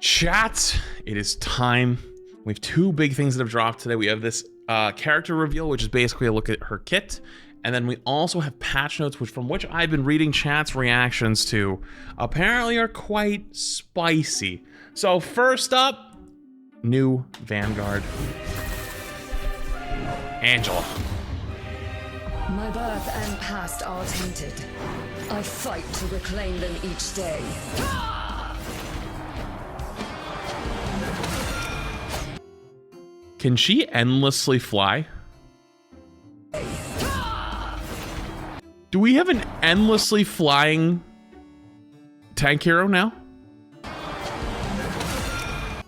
Chat, it is time. We have two big things that have dropped today. We have this character reveal, which is basically a look at her kit. And then we also have patch notes, from which I've been reading chat's reactions to, apparently are quite spicy. So first up, new Vanguard. Angela. My birth and past are tainted. I fight to reclaim them each day. Can she endlessly fly? Do we have an endlessly flying tank hero now?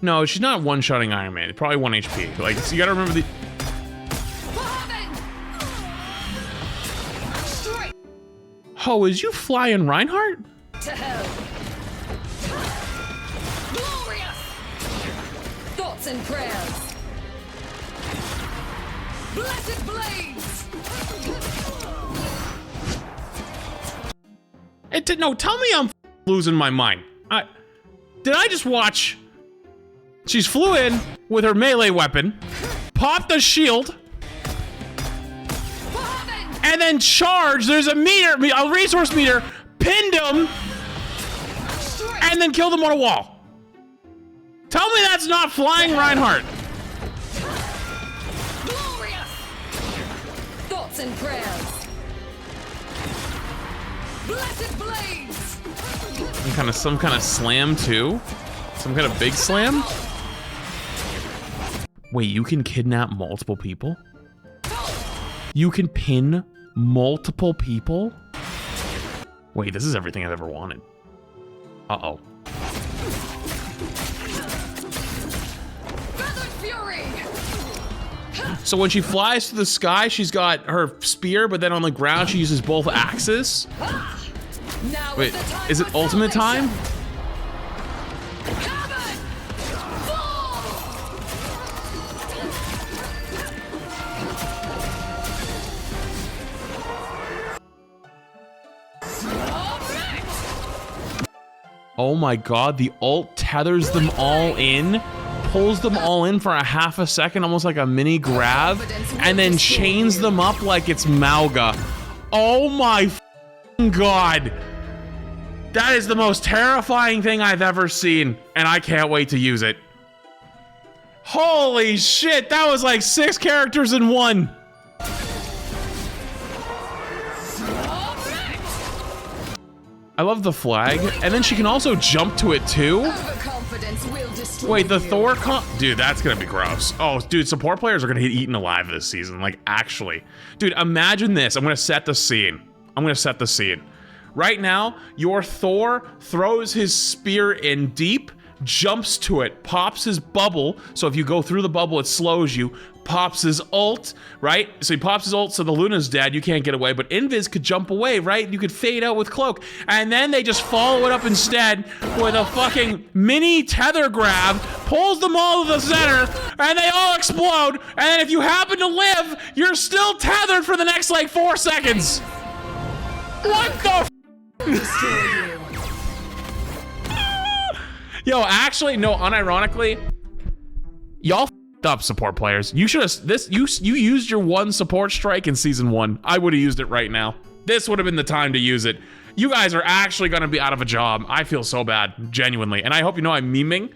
No, she's not one-shotting Iron Man. Probably 1 HP. Like, so you gotta remember the... Oh, is you flying Reinhardt? To hell. Glorious. Thoughts and prayers. Blessed blades. No, tell me I'm losing my mind. Did I just watch? She's flew in with her melee weapon, popped the shield, and then charged. There's a resource meter, pinned him, and then killed him on a wall. Tell me that's not flying Reinhardt. Glorious. Thoughts and prayers. Blessed blades. Some kind of slam too? Some kind of big slam? Wait, you can kidnap multiple people? You can pin multiple people? Wait, this is everything I've ever wanted. Uh-oh. So when she flies to the sky, she's got her spear, but then on the ground she uses both axes? Wait, is it ultimate time? Oh my god, the ult tethers them all in, pulls them all in for a half a second, almost like a mini grab, and then chains them up like it's Malga. Oh my god. That is the most terrifying thing I've ever seen, and I can't wait to use it. Holy shit, that was like 6 characters in one. I love the flag, and then she can also jump to it too. Wait, the Thor dude, that's gonna be gross. Oh, dude, support players are gonna get eaten alive this season, like actually. Dude, imagine this. I'm gonna set the scene. Right now, your Thor throws his spear in deep, jumps to it, pops his bubble, so if you go through the bubble, it slows you, pops his ult, right? So he pops his ult, so the Luna's dead, you can't get away, but Invis could jump away, right? You could fade out with Cloak, and then they just follow it up instead with a fucking mini tether grab, pulls them all to the center, and they all explode, and then if you happen to live, you're still tethered for the next, like, 4 seconds. What the Yo, actually, no, unironically, y'all up support players. You should have you used your one support strike in season 1. I would have used it right now. This would have been the time to use it. You guys are actually gonna be out of a job. I feel so bad, genuinely. And I hope you know I'm memeing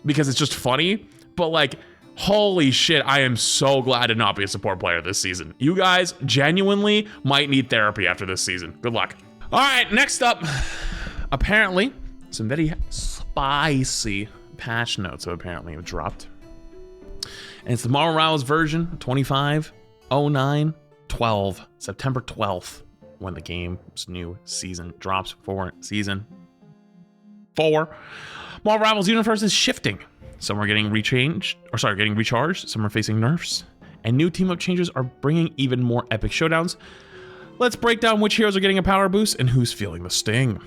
because it's just funny, but like, holy shit, I am so glad to not be a support player this season. You guys genuinely might need therapy after this season. Good luck. All right, next up, apparently, some very spicy patch notes have apparently dropped. And it's the Morales version 250912, September 12th, when the game's new season drops for season 4. Marvel Rivals universe is shifting. Some are getting recharged, some are facing nerfs, and new team-up changes are bringing even more epic showdowns. Let's break down which heroes are getting a power boost and who's feeling the sting.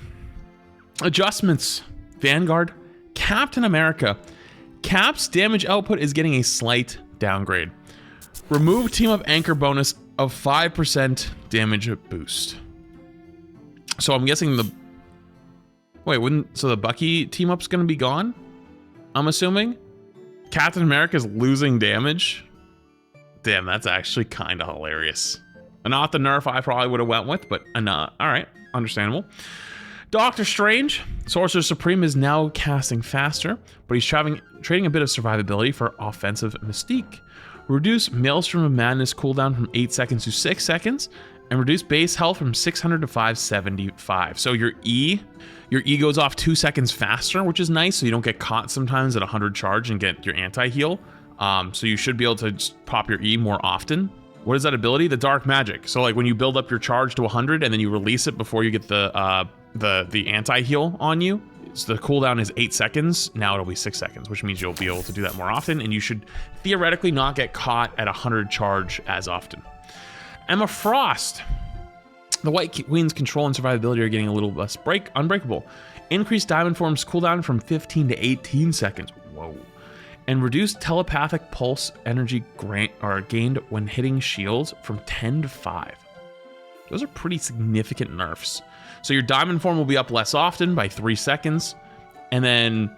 Adjustments. Vanguard, Captain America. Cap's damage output is getting a slight downgrade. Remove team-up anchor bonus of 5% damage boost. So I'm guessing the... Wait, so the Bucky team-up's gonna be gone? I'm assuming. Captain America's losing damage. Damn, that's actually kind of hilarious. Not the nerf I probably would have went with, but all right, understandable. Doctor Strange, Sorcerer Supreme, is now casting faster, but he's trading a bit of survivability for offensive mystique. Reduce Maelstrom of Madness cooldown from 8 seconds to 6 seconds, and reduce base health from 600 to 575. So your E goes off 2 seconds faster, which is nice, so you don't get caught sometimes at 100 charge and get your anti-heal. So you should be able to just pop your E more often. What is that ability? The Dark Magic. So like when you build up your charge to 100 and then you release it before you get the anti-heal on you, so the cooldown is 8 seconds. Now it'll be 6 seconds, which means you'll be able to do that more often, and you should theoretically not get caught at 100 charge as often. Emma Frost. The White Queen's control and survivability are getting a little less unbreakable. Increased Diamond Form's cooldown from 15 to 18 seconds. Whoa. And reduced telepathic pulse energy gained when hitting shields from 10 to 5. Those are pretty significant nerfs. So your Diamond Form will be up less often by 3 seconds. And then,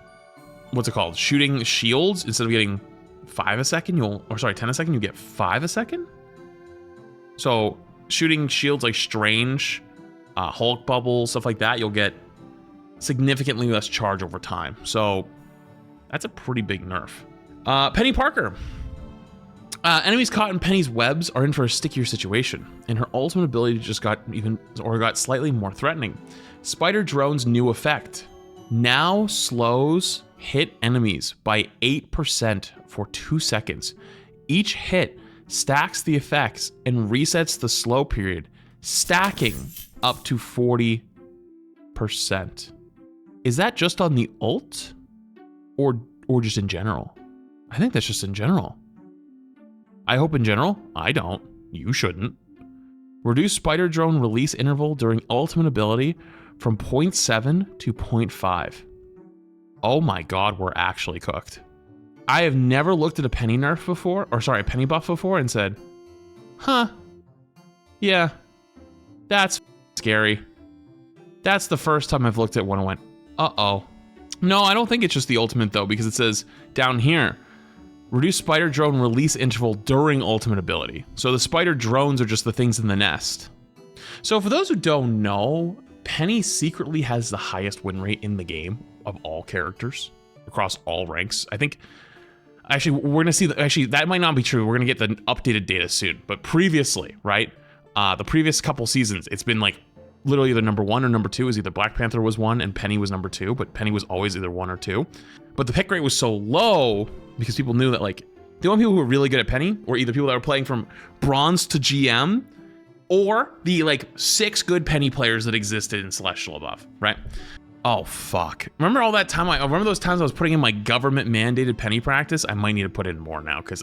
what's it called? Shooting shields, instead of getting 5 a second, 10 a second, you get 5 a second? So shooting shields like Strange, Hulk Bubble, stuff like that, you'll get significantly less charge over time. So that's a pretty big nerf. Penny Parker. Enemies caught in Penny's webs are in for a stickier situation, and her ultimate ability just got slightly more threatening. Spider Drone's new effect now slows hit enemies by 8% for 2 seconds. Each hit stacks the effects and resets the slow period, stacking up to 40%. Is that just on the ult? Or just in general? I think that's just in general. I hope in general. I don't. You shouldn't. Reduce Spider Drone release interval during ultimate ability from 0.7 to 0.5. Oh my god, we're actually cooked. I have never looked at a penny nerf before, a penny buff before and said, huh, yeah, that's scary. That's the first time I've looked at one and went, uh-oh. No, I don't think it's just the ultimate though, because it says down here, reduce Spider Drone release interval during ultimate ability. So the Spider Drones are just the things in the nest. So for those who don't know, Penny secretly has the highest win rate in the game of all characters across all ranks. I think, actually, we're gonna see, that might not be true. We're gonna get the updated data soon. But previously, right, the previous couple seasons, it's been like, literally either number 1 or number 2 is either Black Panther was 1 and Penny was number 2, but Penny was always either 1 or 2. But the pick rate was so low because people knew that like the only people who were really good at Penny were either people that were playing from bronze to GM or the like 6 good Penny players that existed in Celestial above, right? Oh fuck. Remember all that time? I remember those times I was putting in my government mandated Penny practice. I might need to put in more now because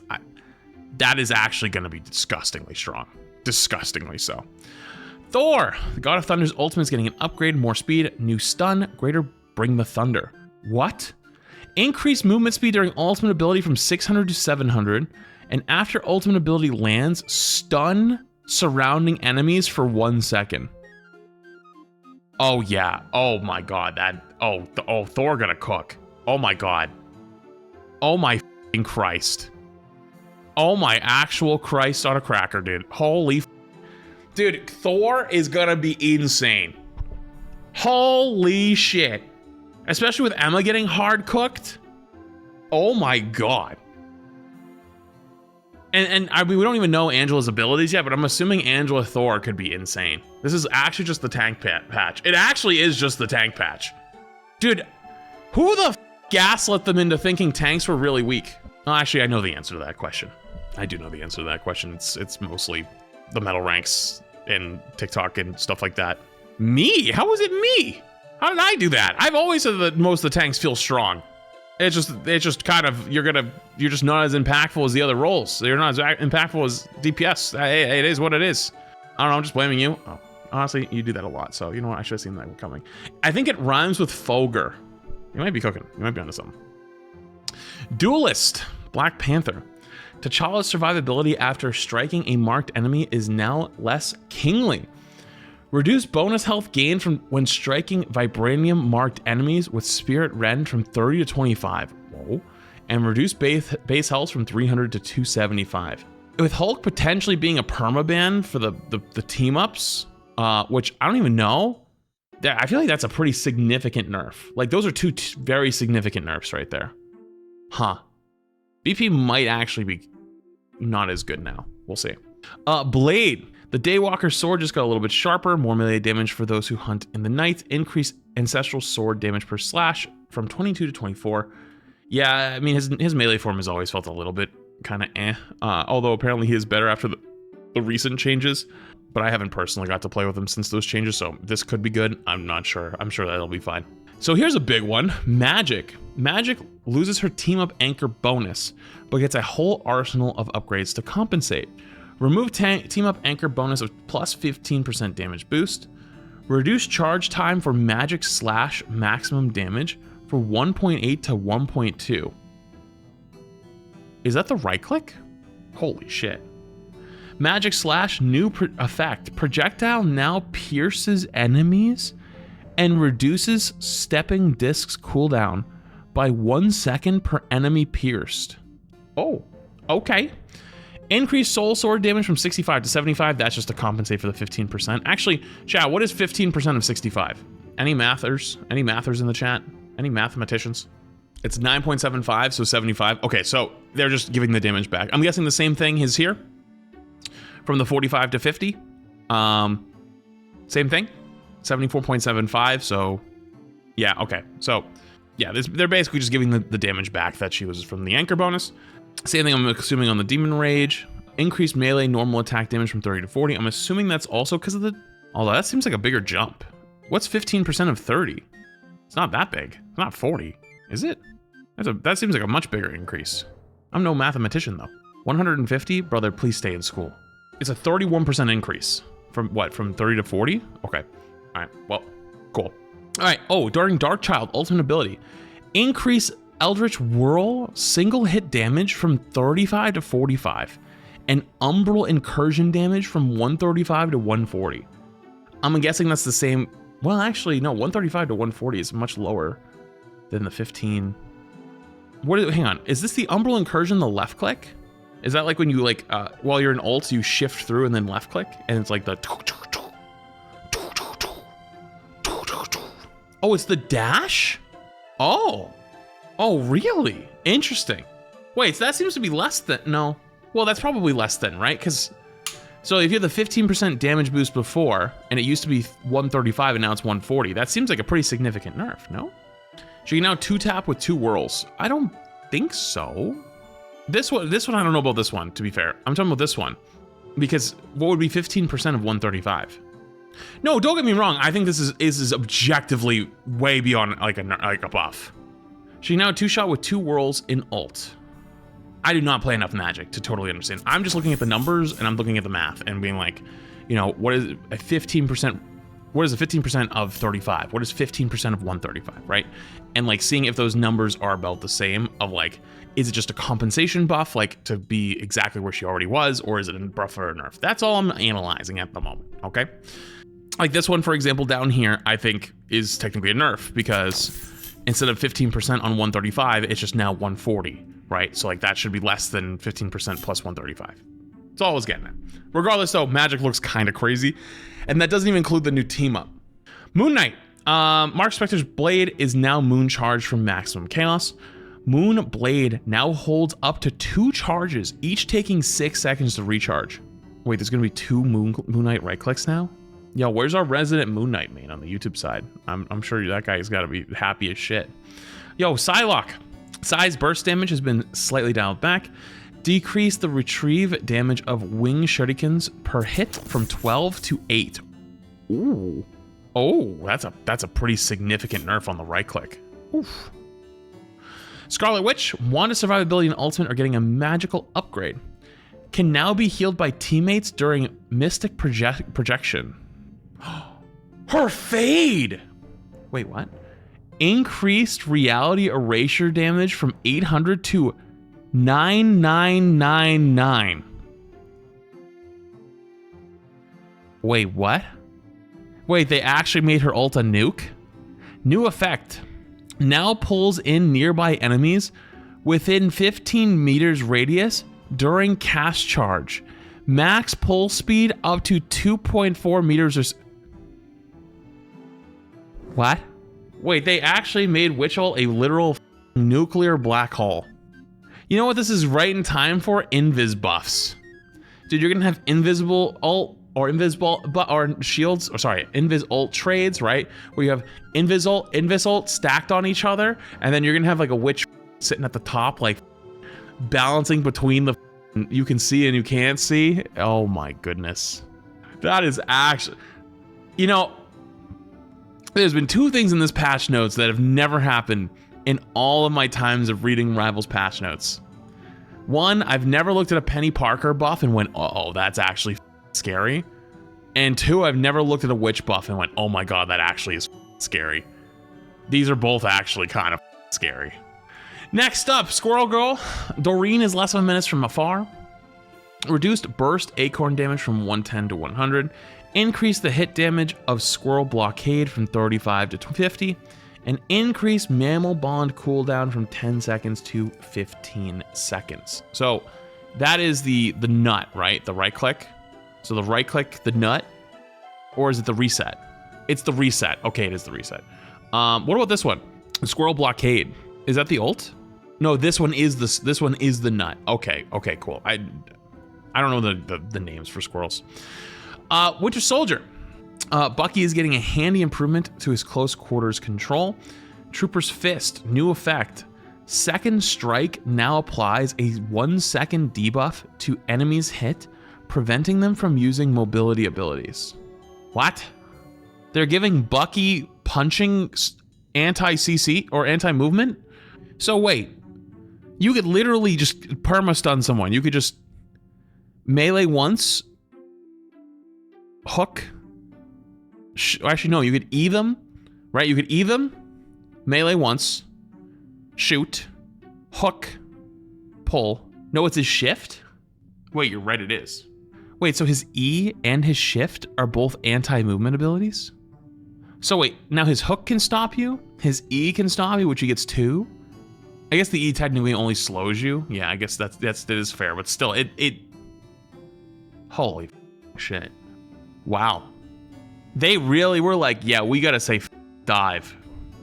that is actually going to be disgustingly strong. Disgustingly so. Thor, the God of Thunder's ultimate is getting an upgrade, more speed, new stun, greater Bring the Thunder. What? Increased movement speed during ultimate ability from 600 to 700, and after ultimate ability lands, stun surrounding enemies for 1 second. Oh yeah. Oh my god. Thor gonna cook. Oh my god. Oh my f***ing Christ. Oh my actual Christ on a cracker, dude. Holy f***. Dude, Thor is gonna be insane. Holy shit. Especially with Emma getting hard cooked. Oh my god. And I mean, we don't even know Angela's abilities yet, but I'm assuming Angela Thor could be insane. This is actually just the tank patch. It actually is just the tank patch. Dude, who the f gaslit them into thinking tanks were really weak? Well, actually, I know the answer to that question. I do know the answer to that question. It's mostly the metal ranks and TikTok and stuff like that. Me? How was it me? How did I do that? I've always said that most of the tanks feel strong. It's just kind of, you're just not as impactful as the other roles. You're not as impactful as DPS. Hey, it is what it is. I don't know, I'm just blaming you. Oh, honestly, you do that a lot, so you know what? I should have seen that coming. I think it rhymes with Fogre. You might be cooking. You might be onto something. Duelist, Black Panther. T'Challa's survivability after striking a marked enemy is now less kingly. Reduce bonus health gained from when striking vibranium marked enemies with Spirit Rend from 30 to 25. Whoa. Oh. And reduce base health from 300 to 275. With Hulk potentially being a permaban for the team-ups, which I don't even know, I feel like that's a pretty significant nerf. Like, those are two very significant nerfs right there. Huh. BP might actually be not as good now. We'll see. Blade. The Daywalker sword just got a little bit sharper. More melee damage for those who hunt in the night. Increased ancestral sword damage per slash from 22 to 24. Yeah, I mean, his melee form has always felt a little bit kind of eh. Although apparently he is better after the recent changes. But I haven't personally got to play with him since those changes, so this could be good. I'm not sure. I'm sure that'll be fine. So here's a big one. Magic. Magic loses her team-up anchor bonus, but gets a whole arsenal of upgrades to compensate. Remove team-up anchor bonus of plus 15% damage boost. Reduce charge time for magic slash maximum damage for 1.8 to 1.2. Is that the right click? Holy shit. Magic slash new effect. Projectile now pierces enemies and reduces stepping discs cooldown by 1 second per enemy pierced. Oh, okay. Increase soul sword damage from 65 to 75. That's just to compensate for the 15%. Actually, chat, what is 15% of 65? Any mathers? Any mathers in the chat? Any mathematicians? It's 9.75, so 75. Okay, so they're just giving the damage back. I'm guessing the same thing is here. From the 45 to 50. Same thing. 74.75, so yeah, okay. So yeah, they're basically just giving the damage back that she was from the anchor bonus. Same thing I'm assuming on the Demon Rage. Increased melee normal attack damage from 30 to 40. I'm assuming that's also because of the, although that seems like a bigger jump. What's 15% of 30? It's not that big. It's not 40, is it? That seems like a much bigger increase. I'm no mathematician though. 150, brother, please stay in school. It's a 31% increase from what? From 30 to 40? Okay. All right. Well, cool. All right. Oh, during Darkchild, ultimate ability. Increase Eldritch Whirl single hit damage from 35 to 45. And Umbral Incursion damage from 135 to 140. I'm guessing that's the same. Well, actually, no. 135 to 140 is much lower than the 15. Hang on. Is this the Umbral Incursion, the left click? Is that like when you like, while you're in ult, you shift through and then left click? And it's like the... Oh, it's the dash? Oh. Oh, really? Interesting. Wait, so that seems to be less than... No. Well, that's probably less than, right? Because... So if you have the 15% damage boost before, and it used to be 135 and now it's 140, that seems like a pretty significant nerf, no? She can now 2-tap with 2 whirls. I don't think so. This one, I don't know about this one, to be fair. I'm talking about this one. Because what would be 15% of 135? No, don't get me wrong. I think this is objectively way beyond like a buff. She now 2-shot with 2 whirls in ult. I do not play enough Magic to totally understand. I'm just looking at the numbers and I'm looking at the math and being like, you know, what is a 15%? What is a 15% of 35? What is 15% of 135, right? And like seeing if those numbers are about the same of like, is it just a compensation buff, like to be exactly where she already was, or is it a buff or a nerf? That's all I'm analyzing at the moment, okay? Like this one, for example, down here, I think is technically a nerf because instead of 15% on 135, it's just now 140, right? So like that should be less than 15% plus 135. That's all I was getting at. Regardless though, Magic looks kind of crazy. And that doesn't even include the new team up. Moon Knight. Mark Spector's blade is now moon charged from maximum chaos. Moon Blade now holds up to 2 charges, each taking 6 seconds to recharge. Wait, there's gonna be 2 Moon Knight right clicks now? Yo, where's our resident Moon Knight main on the YouTube side? I'm sure that guy's gotta be happy as shit. Yo, Psylocke. Psy's burst damage has been slightly dialed back. Decrease the retrieve damage of wing shurikens per hit from 12 to 8. Ooh. Oh, that's a pretty significant nerf on the right click. Oof. Scarlet Witch, Wanda survivability and ultimate are getting a magical upgrade. Can now be healed by teammates during mystic projection. Her fade! Wait, what? Increased reality erasure damage from 800 to 9999. Wait, what? Wait, they actually made her ult a nuke? New effect. Now pulls in nearby enemies within 15 meters radius during cast charge. Max pull speed up to 2.4 meters or... What? Wait, they actually made Witch Ult a literal nuclear black hole. You know what this is right in time for? Invis buffs. Dude, you're gonna have invisible ult or invisible or shields, or sorry, invis ult trades, right? Where you have invis ult stacked on each other, and then you're gonna have like a witch sitting at the top, like balancing between the you can see and you can't see. Oh my goodness. That is actually, you know, there's been two things in this patch notes that have never happened in all of my times of reading Rivals patch notes. One, I've never looked at a Penny Parker buff and went, oh, that's actually scary. And two, I've never looked at a witch buff and went, oh my god, that actually is scary. These are both actually kind of scary. Next up, Squirrel Girl. Doreen is less of a menace from afar. Reduced burst acorn damage from 110 to 100. Increase the hit damage of Squirrel Blockade from 35 to 50. And increase Mammal Bond cooldown from 10 seconds to 15 seconds. So that is the nut, right? The right click. So the right click, the nut, or is it the reset? It's the reset. Okay, it is the reset. What about this one? The Squirrel Blockade. Is that the ult? No, this one is the nut. Okay, cool. I don't know the names for squirrels. Winter Soldier. Bucky is getting a handy improvement to his close quarters control. Trooper's Fist, new effect. Second Strike now applies a 1 second debuff to enemies hit, preventing them from using mobility abilities. What? They're giving Bucky punching anti-CC or anti-movement? So wait, you could literally just perma-stun someone. You could just melee once, hook. Actually, no, you could E them, right? You could E them, melee once, shoot, hook, pull. No, it's his shift? Wait, you're right, it is. Wait, so his E and his shift are both anti-movement abilities? So wait, now his hook can stop you, his E can stop you, which he gets 2? I guess the E technically only slows you. Yeah, I guess that is fair, but still, it holy shit. Wow. They really were like, yeah, we gotta say dive.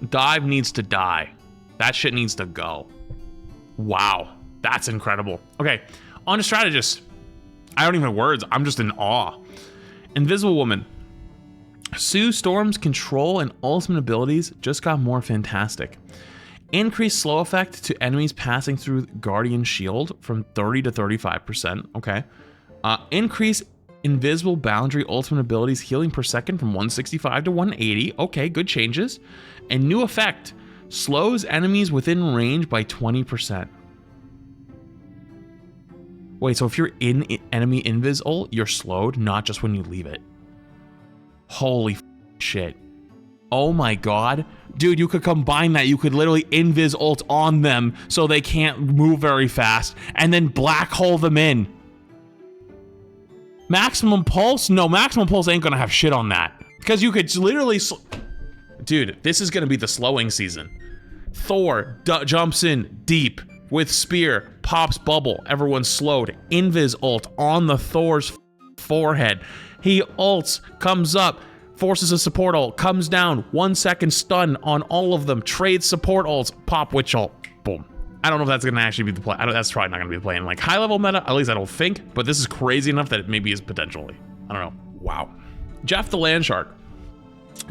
Dive needs to die. That shit needs to go. Wow, that's incredible. Okay, on to strategists. I don't even have words, I'm just in awe. Invisible Woman. Sue Storm's control and ultimate abilities just got more fantastic. Increased slow effect to enemies passing through Guardian Shield from 30 to 35%, okay. Increase invisible boundary ultimate abilities healing per second from 165 to 180. Okay, good changes. And new effect, slows enemies within range by 20%. Wait, so if you're in enemy invis ult, you're slowed, not just when you leave it. Holy shit. Oh my god. Dude, you could combine that. You could literally invis ult on them so they can't move very fast and then black hole them in. Maximum Pulse? No, Maximum Pulse ain't gonna have shit on that. Because you could literally... Dude, this is gonna be the slowing season. Thor jumps in deep with spear, pops bubble, everyone's slowed. Invis ult on the Thor's forehead. He ults, comes up, forces a support ult, comes down, 1 second stun on all of them, trades support ults, pop witch ult, boom. I don't know if that's gonna actually be the play. That's probably not gonna be the play in like high level meta, at least I don't think, but this is crazy enough that it maybe is potentially. I don't know. Wow. Jeff the Land Shark.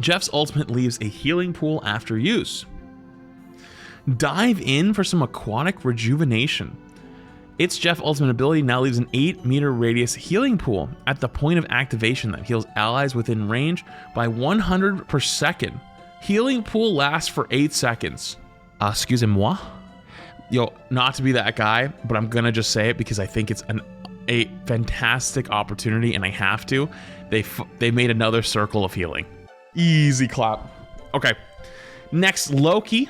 Jeff's ultimate leaves a healing pool after use. Dive in for some aquatic rejuvenation. Its Jeff ultimate ability now leaves an 8-meter radius healing pool at the point of activation that heals allies within range by 100 per second. Healing pool lasts for 8 seconds. Excusez-moi. Yo, not to be that guy, but I'm gonna just say it because I think it's a fantastic opportunity and I have to. They made another circle of healing. Easy clap. Okay, next, Loki.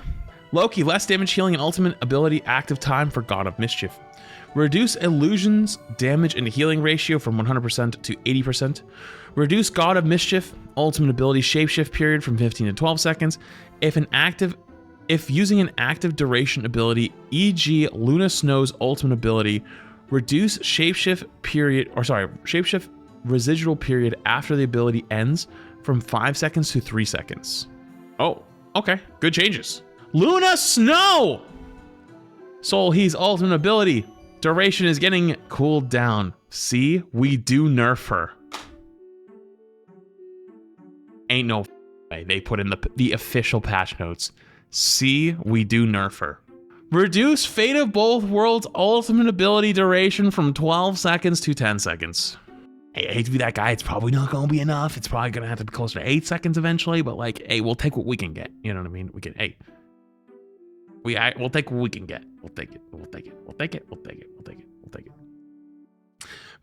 Loki, less damage, healing, and ultimate ability active time for God of Mischief. Reduce illusions, damage, and healing ratio from 100% to 80%. Reduce God of Mischief, ultimate ability shapeshift period from 15 to 12 seconds. If an active If using an active duration ability, e.g. Luna Snow's ultimate ability, reduce shapeshift residual period after the ability ends from 5 seconds to 3 seconds. Oh, okay, good changes. Luna Snow! Soul He's ultimate ability. Duration is getting cooled down. See, we do nerf her. Ain't no way they put in the official patch notes. See, we do nerf her. Reduce Fate of Both Worlds ultimate ability duration from 12 seconds to 10 seconds. Hey, I hate to be that guy. It's probably not going to be enough. It's probably going to have to be closer to 8 seconds eventually. But like, hey, we'll take what we can get. You know what I mean? We can, hey. We'll take what we can get. We'll take it. We'll take it. We'll take it. We'll take it. We'll take it. We'll take it.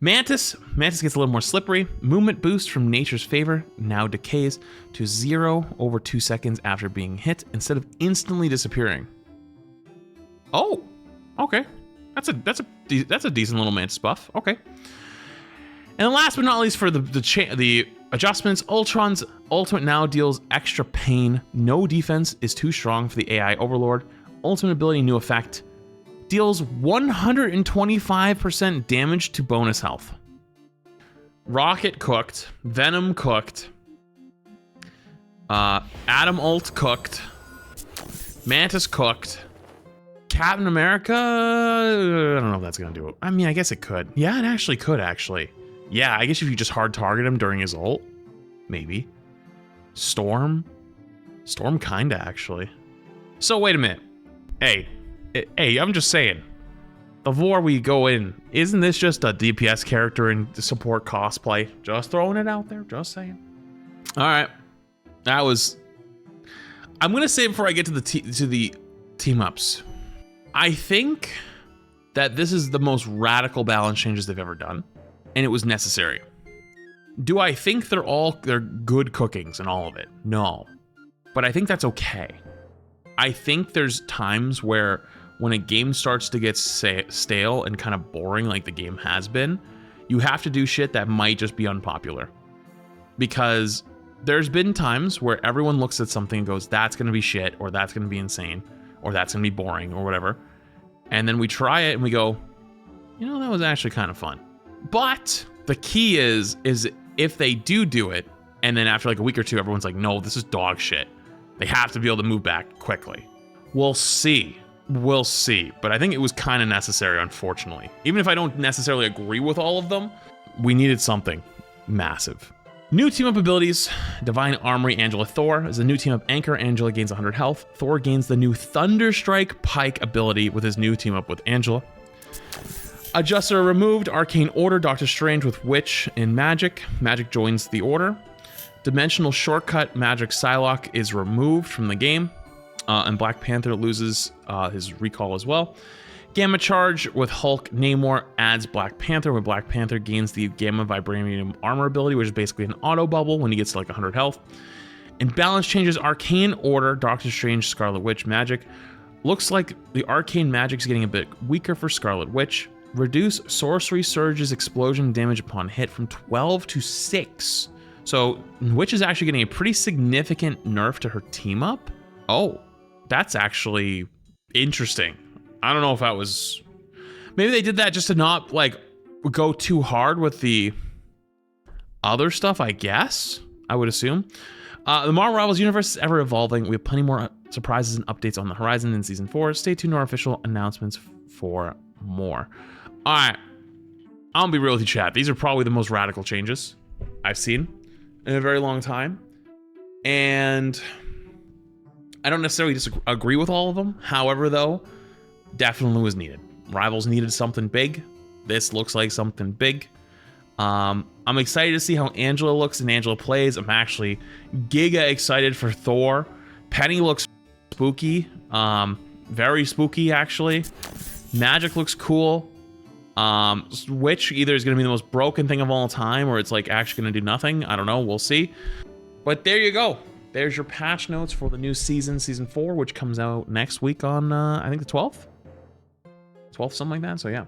Mantis gets a little more slippery. Movement boost from Nature's Favor now decays to 0 over 2 seconds after being hit instead of instantly disappearing. Oh, okay. That's a decent little Mantis buff. Okay. And last but not least, for the adjustments, Ultron's ultimate now deals extra pain. No defense is too strong for the AI Overlord. Ultimate ability new effect. Deals 125% damage to bonus health. Rocket cooked. Venom cooked. Atom ult cooked. Mantis cooked. Captain America, I don't know if that's gonna do it. I mean, I guess it could. Yeah, it actually could, actually. Yeah, I guess if you just hard target him during his ult, maybe. Storm kinda, actually. So wait a minute. Hey, I'm just saying. The more we go in, isn't this just a DPS character in support cosplay? Just throwing it out there, just saying. All right, that was. I'm gonna say before I get to the team ups, I think that this is the most radical balance changes they've ever done, and it was necessary. Do I think they're good cookings and all of it? No, but I think that's okay. I think there's times where when a game starts to get stale and kind of boring like the game has been, you have to do shit that might just be unpopular. Because there's been times where everyone looks at something and goes, that's going to be shit, or that's going to be insane, or that's going to be boring, or whatever. And then we try it and we go, you know, that was actually kind of fun. But the key is if they do it, and then after like a week or two, everyone's like, no, this is dog shit. They have to be able to move back quickly. We'll see. We'll see. But I think it was kind of necessary, unfortunately. Even if I don't necessarily agree with all of them, we needed something massive. New team-up abilities. Divine Armory, Angela, Thor. As a new team-up anchor, Angela gains 100 health. Thor gains the new Thunderstrike Pike ability with his new team-up with Angela. Adjuster removed. Arcane Order, Doctor Strange with Witch in Magic. Magic joins the Order. Dimensional Shortcut Magic Psylocke is removed from the game, and Black Panther loses his recall as well. Gamma Charge with Hulk Namor adds Black Panther, when Black Panther gains the Gamma Vibranium Armor ability, which is basically an auto bubble when he gets to like 100 health. And balance changes Arcane Order, Doctor Strange, Scarlet Witch Magic. Looks like the Arcane Magic's getting a bit weaker for Scarlet Witch. Reduce Sorcery Surge's explosion damage upon hit from 12 to 6. So Witch is actually getting a pretty significant nerf to her team up. Oh, that's actually interesting. I don't know if that was, maybe they did that just to not like go too hard with the other stuff, I guess, I would assume. The Marvel Rivals universe is ever evolving. We have plenty more surprises and updates on the horizon in season 4. Stay tuned to our official announcements for more. All right, I'm gonna be real with you, chat. These are probably the most radical changes I've seen in a very long time, and I don't necessarily disagree with all of them. However, though, definitely was needed. Rivals needed something big. This looks like something big. I'm excited to see how Angela looks and Angela plays. I'm actually giga excited for Thor. Penny looks spooky, very spooky actually. Magic looks cool. Which either is going to be the most broken thing of all time, or it's like actually going to do nothing. I don't know. We'll see. But there you go. There's your patch notes for the new season 4, which comes out next week on, I think the 12th? 12th, something like that. So yeah.